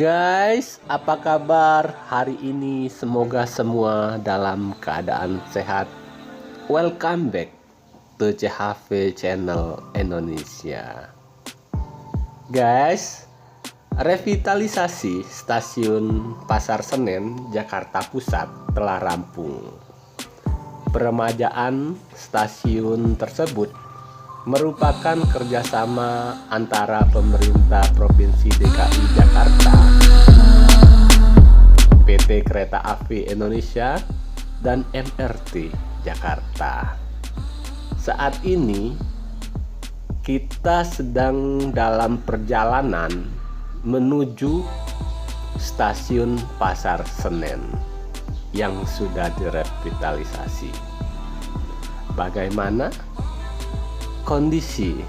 Guys, apa kabar hari ini? Semoga semua dalam keadaan sehat. Welcome back to CHV Channel Indonesia. Guys, revitalisasi stasiun Pasar Senen, Jakarta Pusat telah rampung. Peremajaan stasiun tersebut merupakan kerjasama antara pemerintah Provinsi DKI Jakarta, PT Kereta Api Indonesia, dan MRT Jakarta. Saat ini kita sedang dalam perjalanan menuju stasiun Pasar Senen yang sudah direvitalisasi. Bagaimana kondisi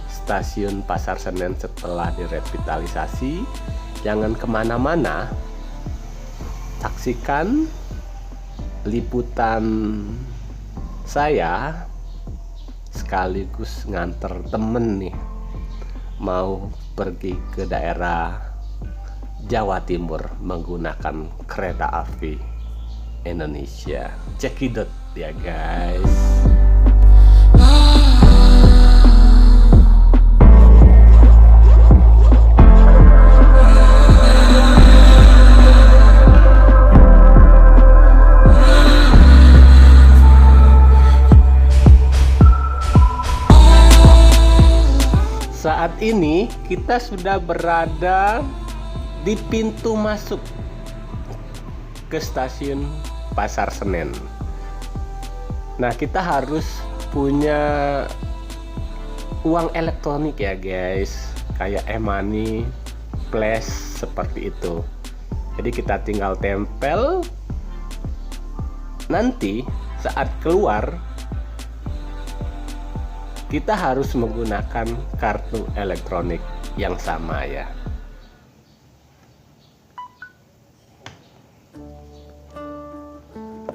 stasiun Pasar Senen setelah direvitalisasi? Jangan kemana-mana, saksikan liputan saya sekaligus nganter temen nih, mau pergi ke daerah Jawa Timur menggunakan kereta api Indonesia. Cekidot ya guys. Saat ini kita sudah berada di pintu masuk ke stasiun Pasar Senen. Nah, kita harus punya uang elektronik ya guys, kayak e-money, flash seperti itu. Jadi kita tinggal tempel. Nanti saat keluar kita harus menggunakan kartu elektronik yang sama ya.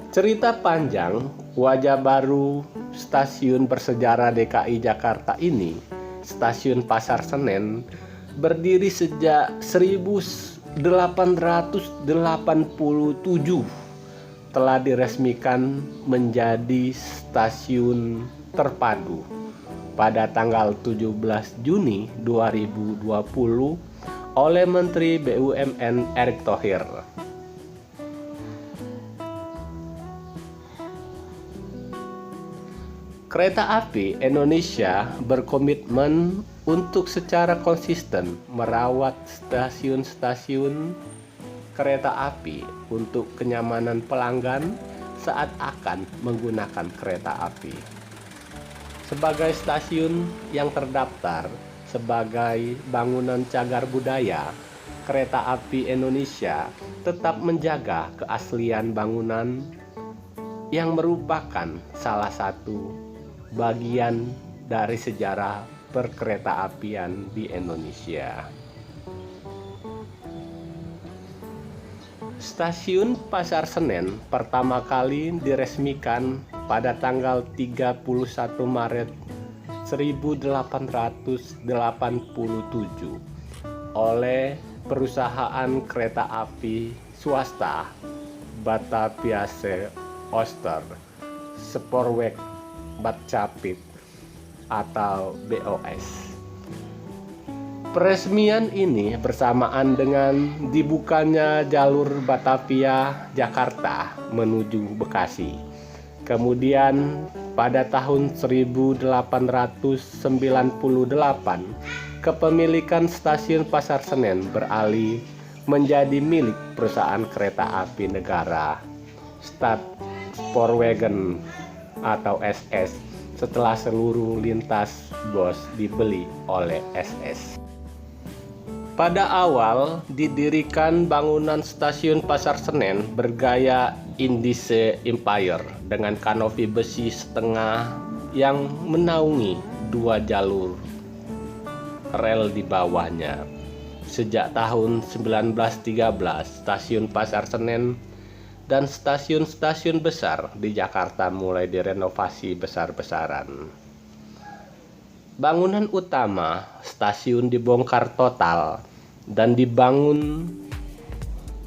Cerita panjang wajah baru stasiun bersejarah DKI Jakarta ini, Stasiun Pasar Senen, berdiri sejak 1887, telah diresmikan menjadi stasiun terpadu pada tanggal 17 Juni 2020 oleh Menteri BUMN Erick Thohir. Kereta Api Indonesia berkomitmen untuk secara konsisten merawat stasiun-stasiun kereta api untuk kenyamanan pelanggan saat akan menggunakan kereta api. Sebagai stasiun yang terdaftar sebagai bangunan cagar budaya, Kereta Api Indonesia tetap menjaga keaslian bangunan yang merupakan salah satu bagian dari sejarah perkeretaapian di Indonesia. Stasiun Pasar Senen pertama kali diresmikan pada tanggal 31 Maret 1887 oleh perusahaan kereta api swasta Bataviase Ooster Spoorweg Batcapit atau BOS. Peresmian ini bersamaan dengan dibukanya jalur Batavia Jakarta menuju Bekasi. Kemudian pada tahun 1898, kepemilikan stasiun Pasar Senen beralih menjadi milik perusahaan kereta api negara Staatspoorwegen atau SS setelah seluruh lintas BOS dibeli oleh SS. Pada awal didirikan bangunan stasiun Pasar Senen bergaya Indische Empire dengan kanopi besi setengah yang menaungi dua jalur rel di bawahnya. Sejak tahun 1913, stasiun Pasar Senen dan stasiun-stasiun besar di Jakarta mulai direnovasi besar-besaran. Bangunan utama stasiun dibongkar total dan dibangun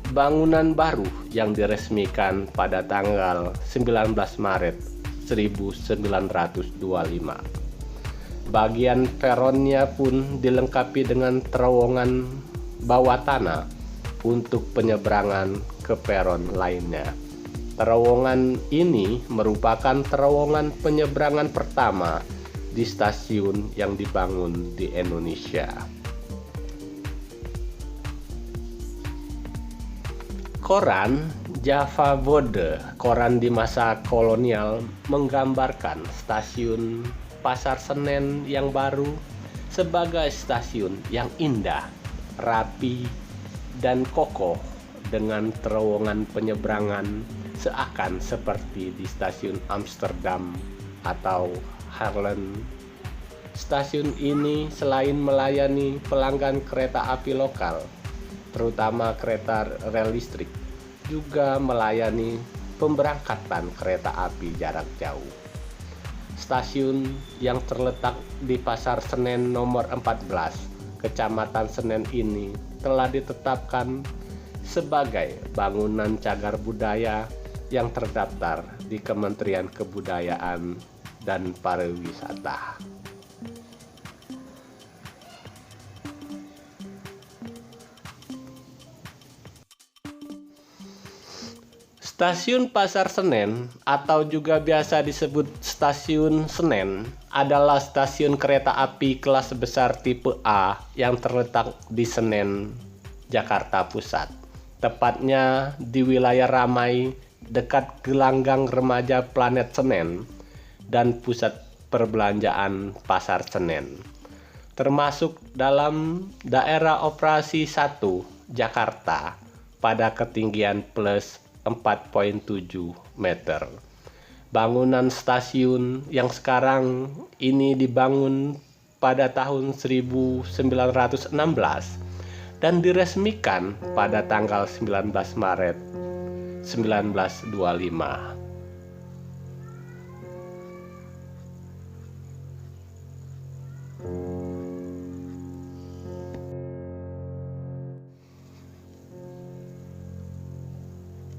bangunan baru yang diresmikan pada tanggal 19 Maret 1925. Bagian peronnya pun dilengkapi dengan terowongan bawah tanah untuk penyeberangan ke peron lainnya. Terowongan ini merupakan terowongan penyeberangan pertama di stasiun yang dibangun di Indonesia. Koran Java Bode, koran di masa kolonial, menggambarkan stasiun Pasar Senen yang baru sebagai stasiun yang indah, rapi, dan kokoh dengan terowongan penyeberangan seakan seperti di stasiun Amsterdam atau Haarlem. Stasiun ini selain melayani pelanggan kereta api lokal, terutama kereta rel listrik, juga melayani pemberangkatan kereta api jarak jauh. Stasiun yang terletak di Pasar Senen nomor 14, Kecamatan Senen ini telah ditetapkan sebagai bangunan cagar budaya yang terdaftar di Kementerian Kebudayaan dan Pariwisata. Stasiun Pasar Senen atau juga biasa disebut Stasiun Senen adalah stasiun kereta api kelas besar tipe A yang terletak di Senen, Jakarta Pusat. Tepatnya di wilayah ramai dekat gelanggang remaja Planet Senen dan pusat perbelanjaan Pasar Senen. Termasuk dalam daerah operasi 1 Jakarta pada ketinggian plus 4,7 meter. Bangunan stasiun yang sekarang ini dibangun pada tahun 1916 dan diresmikan pada tanggal 19 Maret 1925.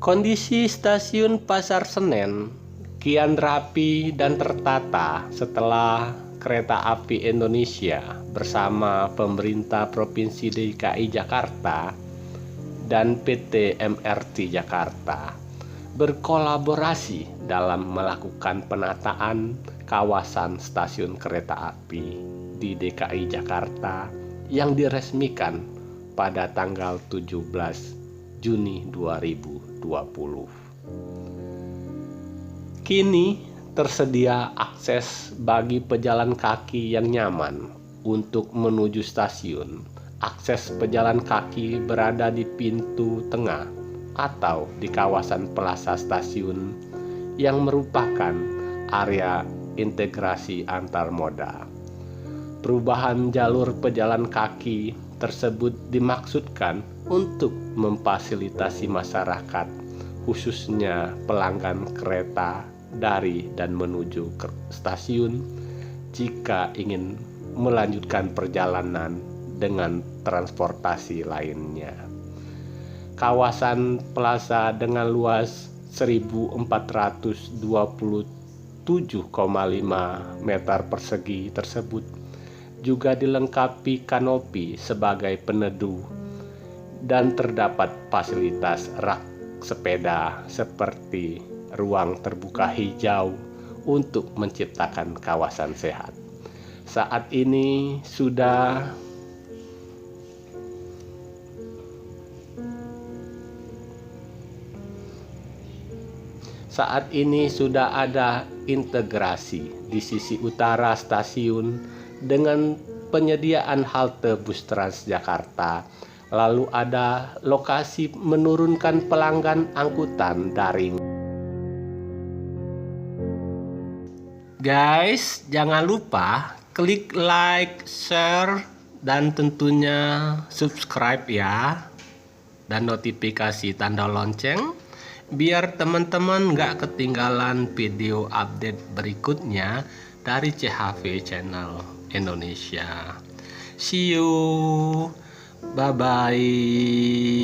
Kondisi stasiun Pasar Senen kian rapi dan tertata setelah Kereta Api Indonesia bersama pemerintah Provinsi DKI Jakarta dan PT MRT Jakarta berkolaborasi dalam melakukan penataan kawasan stasiun kereta api di DKI Jakarta yang diresmikan pada tanggal 17 Juni 2020. Kini tersedia akses bagi pejalan kaki yang nyaman untuk menuju stasiun. Akses pejalan kaki berada di pintu tengah atau di kawasan plaza stasiun yang merupakan area integrasi antar moda. Perubahan jalur pejalan kaki tersebut dimaksudkan untuk memfasilitasi masyarakat, khususnya pelanggan kereta dari dan menuju ke stasiun jika ingin melanjutkan perjalanan dengan transportasi lainnya. Kawasan plaza dengan luas 1427,5 meter persegi tersebut juga dilengkapi kanopi sebagai peneduh dan terdapat fasilitas rak sepeda seperti ruang terbuka hijau untuk menciptakan kawasan sehat. Saat ini sudah ada integrasi di sisi utara stasiun dengan penyediaan halte bus Transjakarta. Lalu ada lokasi menurunkan pelanggan angkutan daring. Guys, jangan lupa klik like, share, dan tentunya subscribe ya. Dan notifikasi tanda lonceng biar teman-teman gak ketinggalan video update berikutnya dari CHV Channel Indonesia. See you. Bye-bye.